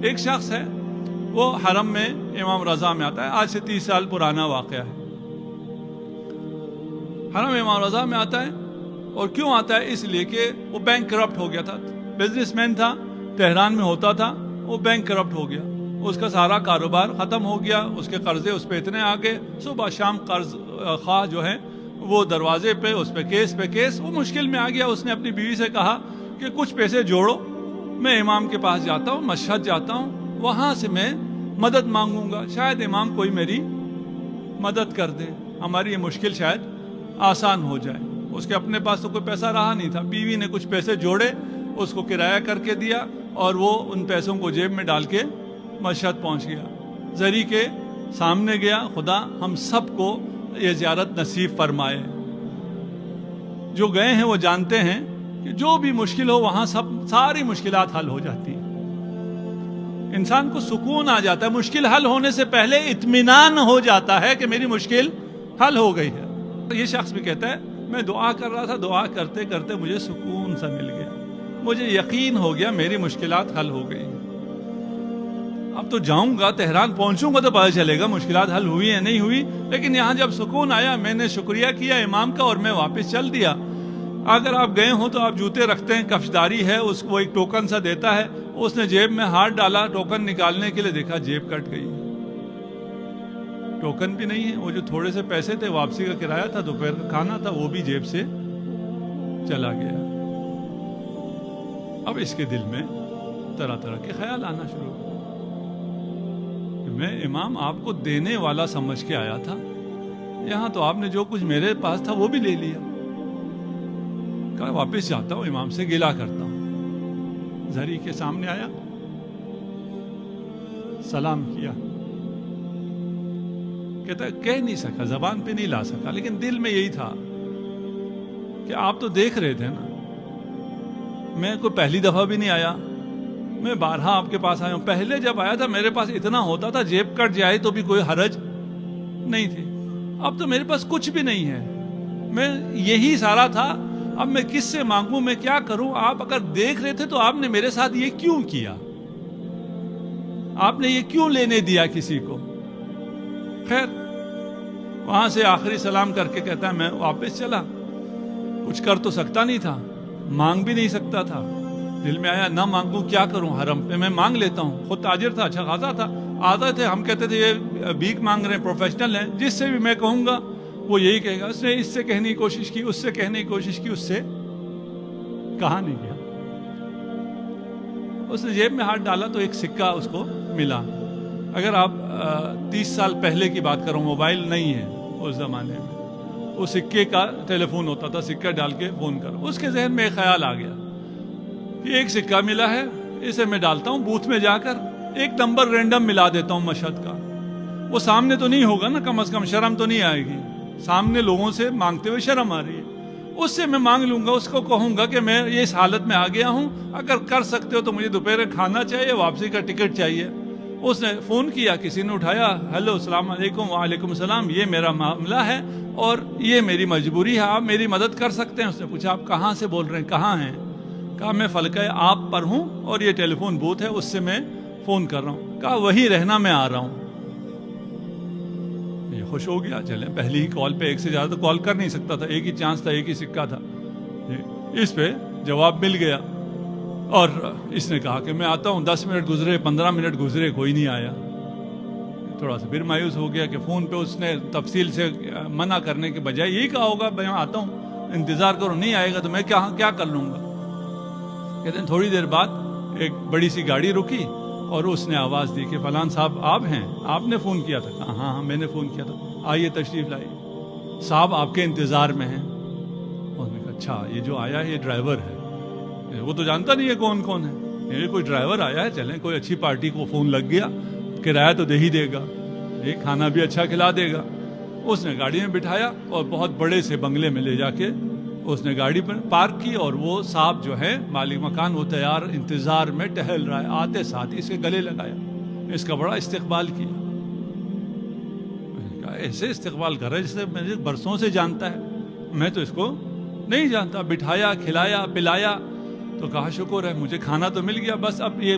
ایک شخص ہے وہ حرم میں امام رضا میں آتا ہے، آج سے 30 سال پرانا واقعہ ہے۔ حرم امام رضا میں آتا ہے، اور کیوں آتا ہے؟ اس لیے کہ وہ بینک کرپٹ ہو گیا تھا، بزنس مین تھا، تہران میں ہوتا تھا، وہ بینک کرپٹ ہو گیا، اس کا سارا کاروبار ختم ہو گیا، اس کے قرضے اس پہ اتنے آ گئے، صبح شام قرض خواہ جو ہے وہ دروازے پہ، اس پہ کیس، وہ مشکل میں آ گیا۔ اس نے اپنی بیوی سے کہا کہ کچھ پیسے جوڑو، میں امام کے پاس جاتا ہوں، مشہد جاتا ہوں، وہاں سے میں مدد مانگوں گا، شاید امام کوئی میری مدد کر دے، ہماری یہ مشکل شاید آسان ہو جائے۔ اس کے اپنے پاس تو کوئی پیسہ رہا نہیں تھا، بیوی نے کچھ پیسے جوڑے، اس کو کرایہ کر کے دیا، اور وہ ان پیسوں کو جیب میں ڈال کے مشہد پہنچ گیا، زری کے سامنے گیا۔ خدا ہم سب کو یہ زیارت نصیب فرمائے۔ جو گئے ہیں وہ جانتے ہیں کہ جو بھی مشکل ہو وہاں ساری مشکلات حل ہو جاتی ہیں، انسان کو سکون آ جاتا ہے، مشکل حل ہونے سے پہلے اطمینان ہو جاتا ہے کہ میری مشکل حل ہو گئی ہے۔ یہ شخص بھی کہتا ہے میں دعا کر رہا تھا، دعا کرتے کرتے مجھے سکون سا مل گیا، مجھے یقین ہو گیا میری مشکلات حل ہو گئی۔ اب تو جاؤں گا، تہران پہنچوں گا تو پتہ چلے گا مشکلات حل ہوئی ہیں نہیں ہوئی، لیکن یہاں جب سکون آیا میں نے شکریہ کیا امام کا اور میں واپس چل دیا۔ اگر آپ گئے ہوں تو آپ جوتے رکھتے ہیں، کفشداری ہے، اس کو ایک ٹوکن سا دیتا ہے، اس نے جیب میں ہاتھ ڈالا ٹوکن نکالنے کے لیے، دیکھا جیب کٹ گئی، ٹوکن بھی نہیں ہے، وہ جو تھوڑے سے پیسے تھے واپسی کا کرایہ تھا، دوپہر کا کھانا تھا، وہ بھی جیب سے چلا گیا۔ اب اس کے دل میں طرح طرح کے خیال آنا شروع ہو، میں امام آپ کو دینے والا سمجھ کے آیا تھا، یہاں تو آپ نے جو کچھ میرے پاس تھا وہ بھی لے لیا۔ کہا واپس جاتا ہوں، امام سے گلہ کرتا ہوں۔ زری کے سامنے آیا، سلام کیا، کہتا ہے کہہ نہیں سکا، زبان پہ نہیں لا سکا، لیکن دل میں یہی تھا کہ آپ تو دیکھ رہے تھے نا، میں کوئی پہلی دفعہ بھی نہیں آیا، میں بارہا آپ کے پاس آیا ہوں، پہلے جب آیا تھا میرے پاس اتنا ہوتا تھا، جیب کٹ جائے تو بھی کوئی حرج نہیں تھی، اب تو میرے پاس کچھ بھی نہیں ہے، میں یہی سارا تھا، اب میں کس سے مانگوں، میں کیا کروں؟ آپ اگر دیکھ رہے تھے تو آپ نے میرے ساتھ یہ کیوں کیا؟ آپ نے یہ کیوں لینے دیا کسی کو؟ خیر وہاں سے آخری سلام کر کے کہتا ہے میں واپس چلا، کچھ کر تو سکتا نہیں تھا، مانگ بھی نہیں سکتا تھا، دل میں آیا نہ مانگوں کیا کروں، حرم پہ میں مانگ لیتا ہوں، خود تاجر تھا، اچھا خاصا تھا، آتا تھے، ہم کہتے تھے یہ بھیک مانگ رہے ہیں، پروفیشنل ہیں، جس سے بھی میں کہوں گا وہ یہی کہے گا۔ اس نے اس سے کہنے کی کوشش کی، اس سے کہنے کی کوشش کی، اس سے کہا نہیں گیا۔ اس نے جیب میں ہاتھ ڈالا تو ایک سکہ اس کو ملا۔ اگر آپ 30 سال پہلے کی بات کروں، موبائل نہیں ہے اس زمانے میں، وہ سکے کا ٹیلی فون ہوتا تھا، سکہ ڈال کے فون کرو۔ اس کے ذہن میں ایک خیال آ گیا کہ ایک سکہ ملا ہے، اسے میں ڈالتا ہوں بوتھ میں جا کر، ایک نمبر رینڈم ملا دیتا ہوں مشہد کا، وہ سامنے تو نہیں ہوگا نا، کم از کم شرم تو نہیں آئے گی، سامنے لوگوں سے مانگتے ہوئے شرم آ رہی ہے، اس سے میں مانگ لوں گا، اس کو کہوں گا کہ میں یہ اس حالت میں آ گیا ہوں، اگر کر سکتے ہو تو مجھے دوپہر کھانا چاہیے، واپسی کا ٹکٹ چاہیے۔ اس نے فون کیا، کسی نے اٹھایا، ہیلو السلام علیکم، وعلیکم السلام، یہ میرا معاملہ ہے اور یہ میری مجبوری ہے، آپ میری مدد کر سکتے ہیں؟ اس نے پوچھا آپ کہاں سے بول رہے ہیں، کہاں ہیں؟ کہا میں فلکہ آپ پر ہوں اور یہ ٹیلی فون بوتھ ہے، اس سے میں فون کر رہا ہوں۔ کہا وہی رہنا، میں آ رہا ہوں۔ یہ خوش ہو گیا، چلے پہلی ہی کال پہ ایک سے زیادہ تو کال کر نہیں سکتا تھا، ایک ہی چانس تھا، ایک ہی سکہ تھا، اس پہ جواب مل گیا۔ اور اس نے کہا کہ میں آتا ہوں، 10 منٹ گزرے، 15 منٹ گزرے، کوئی نہیں آیا۔ تھوڑا سا پھر مایوس ہو گیا کہ فون پہ اس نے تفصیل سے منع کرنے کے بجائے یہی کہا ہوگا میں آتا ہوں، انتظار کرو، نہیں آئے گا تو میں کیا کر لوں گا۔ کہتے ہیں تھوڑی دیر بعد ایک بڑی سی گاڑی رکی اور اس نے آواز دی کہ فلان صاحب آپ ہیں، آپ نے فون کیا تھا؟ کہا ہاں میں نے فون کیا تھا، آئیے تشریف لائیے، صاحب آپ کے انتظار میں ہیں۔ اور میں کہا اچھا یہ جو آیا ہے یہ ڈرائیور ہے، وہ تو جانتا نہیں ہے کون ہے، یہ کوئی ڈرائیور آیا ہے، چلیں کوئی اچھی پارٹی کو فون لگ گیا، کرایہ تو دے ہی دے گا، یہ کھانا بھی اچھا کھلا دے گا۔ اس نے گاڑی میں بٹھایا اور بہت بڑے سے بنگلے میں لے جا کے اس نے گاڑی پر پارک کی، اور وہ صاحب جو ہے مالک مکان وہ تیار انتظار میں ٹہل رہا ہے، آتے ساتھ ہی اسے گلے لگایا، اس کا بڑا استقبال کیا۔ میں نے کہا ایسے استقبال کر رہا ہے جسے مجھے برسوں سے جانتا ہے، میں تو اس کو نہیں جانتا۔ بٹھایا، کھلایا، پلایا، تو کہا شکر ہے مجھے کھانا تو مل گیا، بس اب یہ